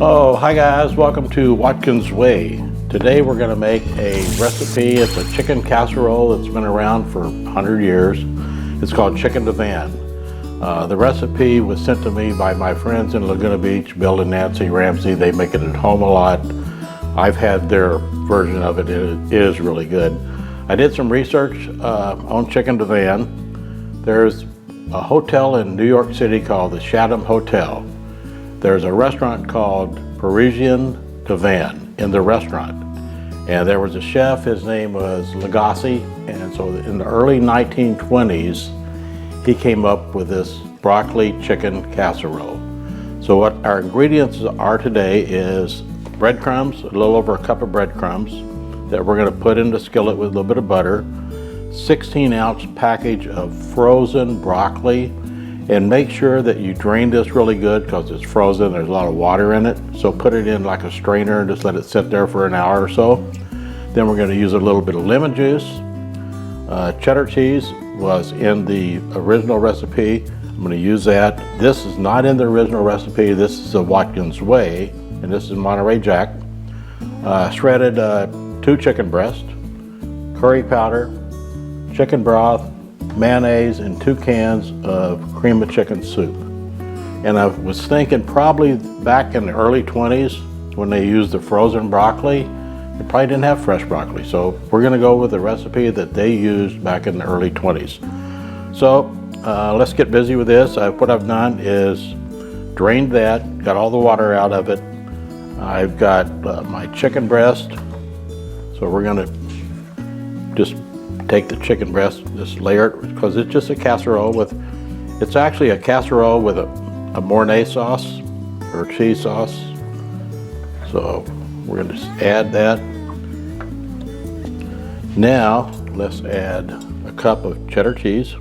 Oh, hi guys, welcome to Watkins Way. Today we're going to make a recipe. It's a chicken casserole that's been around for 100 years. It's called Chicken Divan. The recipe was sent to me by my friends in Laguna Beach, Bill and Nancy Ramsey. They make it at home a lot. I've had their version of it. It is really good. I did some research on Chicken Divan. There's a hotel in New York City called the Chatham Hotel. There's a restaurant called Parisian Divan in the restaurant. And there was a chef, his name was Lagasse. And so in the early 1920s, he came up with this broccoli chicken casserole. So what our ingredients are today is breadcrumbs, a little over a cup of breadcrumbs that we're gonna put in the skillet with a little bit of butter, 16-ounce package of frozen broccoli. And make sure that you drain this really good because it's frozen, there's a lot of water in it. So put it in like a strainer and just let it sit there for an hour or so. Then we're gonna use a little bit of lemon juice. Cheddar cheese was in the original recipe. I'm gonna use that. This is not in the original recipe. This is a Watkins Way, and this is Monterey Jack. Shredded 2 chicken breasts, curry powder, chicken broth, mayonnaise, and 2 cans of cream of chicken soup. And I was thinking probably back in the early 20s when they used the frozen broccoli, they probably didn't have fresh broccoli. So we're gonna go with the recipe that they used back in the early 20s. So let's get busy with this. What I've done is drained that, got all the water out of it. I've got my chicken breast. So we're gonna just take the chicken breast, just layer it, because it's just a casserole with, it's actually a casserole with a Mornay sauce or cheese sauce. So we're gonna just add that. Now let's add a cup of cheddar cheese.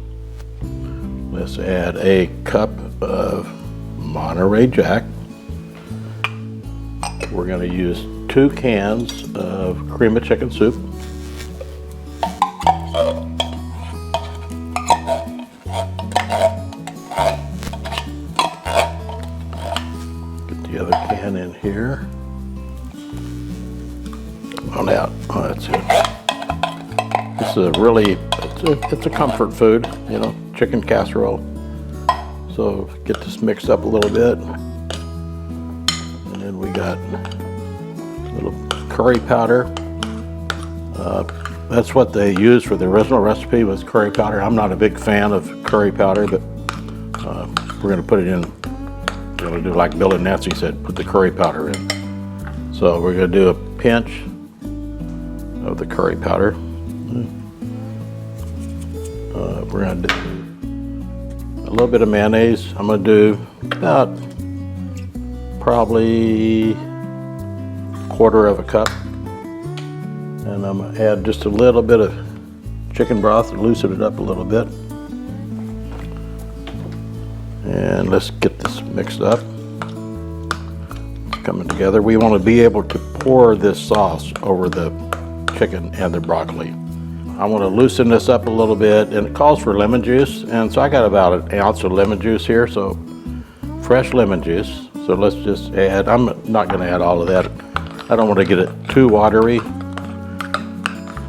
Let's add a cup of Monterey Jack. We're gonna use 2 cans of cream of chicken soup. The other can in here. On out. Oh, that's it. This is a really, it's a comfort food, you know, chicken casserole. So get this mixed up a little bit. And then we got a little curry powder. That's what they used for the original recipe, was curry powder. I'm not a big fan of curry powder, but we're gonna put it in. We're gonna do like Bill and Nancy said, put the curry powder in. So we're gonna do a pinch of the curry powder. We're gonna do a little bit of mayonnaise. I'm gonna do about probably 1/4 of a cup. And I'm gonna add just a little bit of chicken broth to loosen it up a little bit. And let's get this mixed up. It's coming together. We want to be able to pour this sauce over the chicken and the broccoli. I want to loosen this up a little bit, and it calls for lemon juice. And so I got about 1 ounce of lemon juice here, so fresh lemon juice. So let's just add, I'm not going to add all of that. I don't want to get it too watery.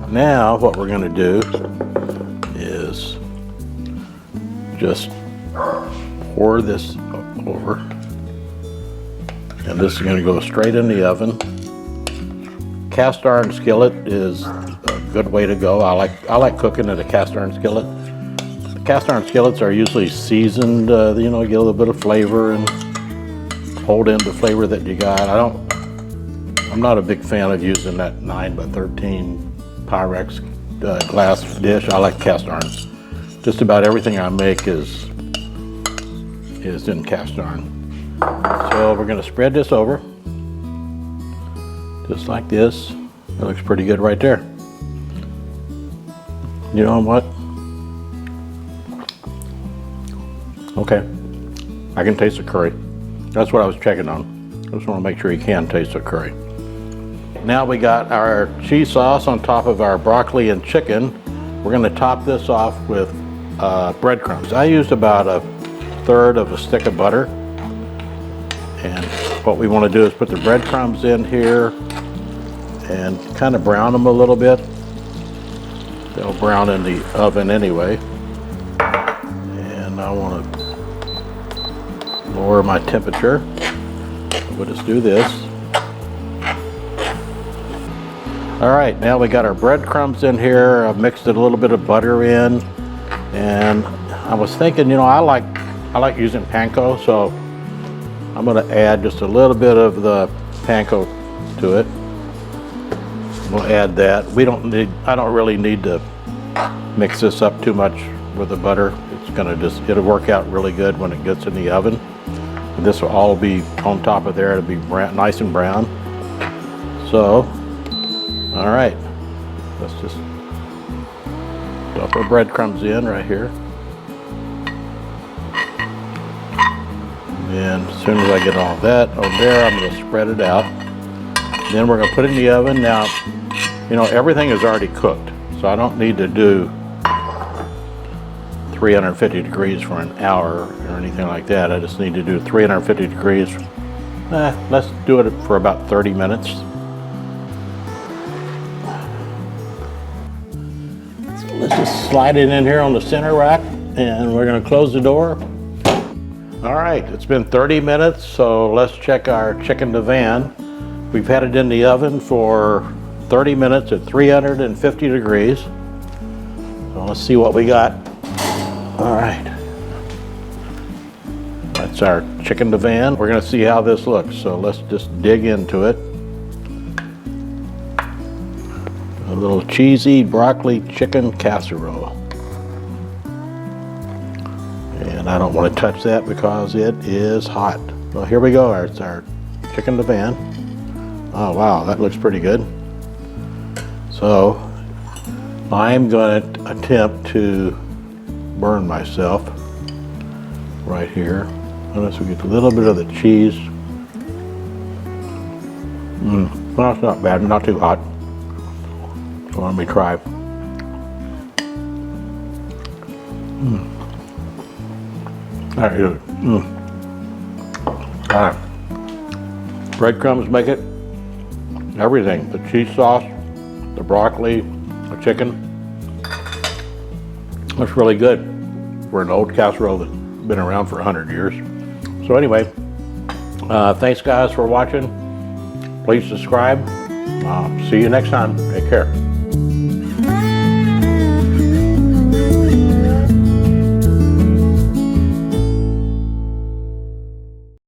Now what we're going to do is just pour this over, and this is going to go straight in the oven. Cast iron skillet is a good way to go. I like cooking at a cast iron skillet. The cast iron skillets are usually seasoned, you know, get a little bit of flavor and hold in the flavor that you got. I'm not a big fan of using that 9x13 Pyrex glass dish. I like cast iron. Just about everything I make is in cast iron. So we're gonna spread this over, just like this. That looks pretty good right there. You know what? Okay, I can taste the curry. That's what I was checking on. I just wanna make sure you can taste the curry. Now we got our cheese sauce on top of our broccoli and chicken. We're gonna top this off with breadcrumbs. I used about 1/3 of a stick of butter. And what we want to do is put the breadcrumbs in here and kind of brown them a little bit. They'll brown in the oven anyway. And I want to lower my temperature. We'll just do this. All right, now we got our breadcrumbs in here. I've mixed a little bit of butter in, and I was thinking, you know, I like using panko, so I'm going to add just a little bit of the panko to it. We'll add that. I don't really need to mix this up too much with the butter. It's going to it'll work out really good when it gets in the oven. And this will all be on top of there. It'll be nice and brown. So, all right, let's just dump our breadcrumbs in right here. And as soon as I get all that on there, I'm going to spread it out. Then we're going to put it in the oven. Now, you know, everything is already cooked, so I don't need to do 350 degrees for an hour or anything like that. I just need to do 350 degrees. Let's do it for about 30 minutes. So let's just slide it in here on the center rack, and we're going to close the door. All right, it's been 30 minutes, so let's check our chicken Divan. We've had it in the oven for 30 minutes at 350 degrees. So let's see what we got. All right. That's our chicken Divan. We're gonna see how this looks, so let's just dig into it. A little cheesy broccoli chicken casserole. And I don't want to touch that because it is hot. Well, here we go. It's our chicken Divan. Oh wow, that looks pretty good. So I'm going to attempt to burn myself right here. Unless we get a little bit of the cheese. Well, it's not bad, not too hot. So let me try. All right. Breadcrumbs make it. Everything. The cheese sauce, the broccoli, the chicken. That's really good for an old casserole that's been around for 100 years. So anyway, thanks guys for watching. Please subscribe. See you next time. Take care.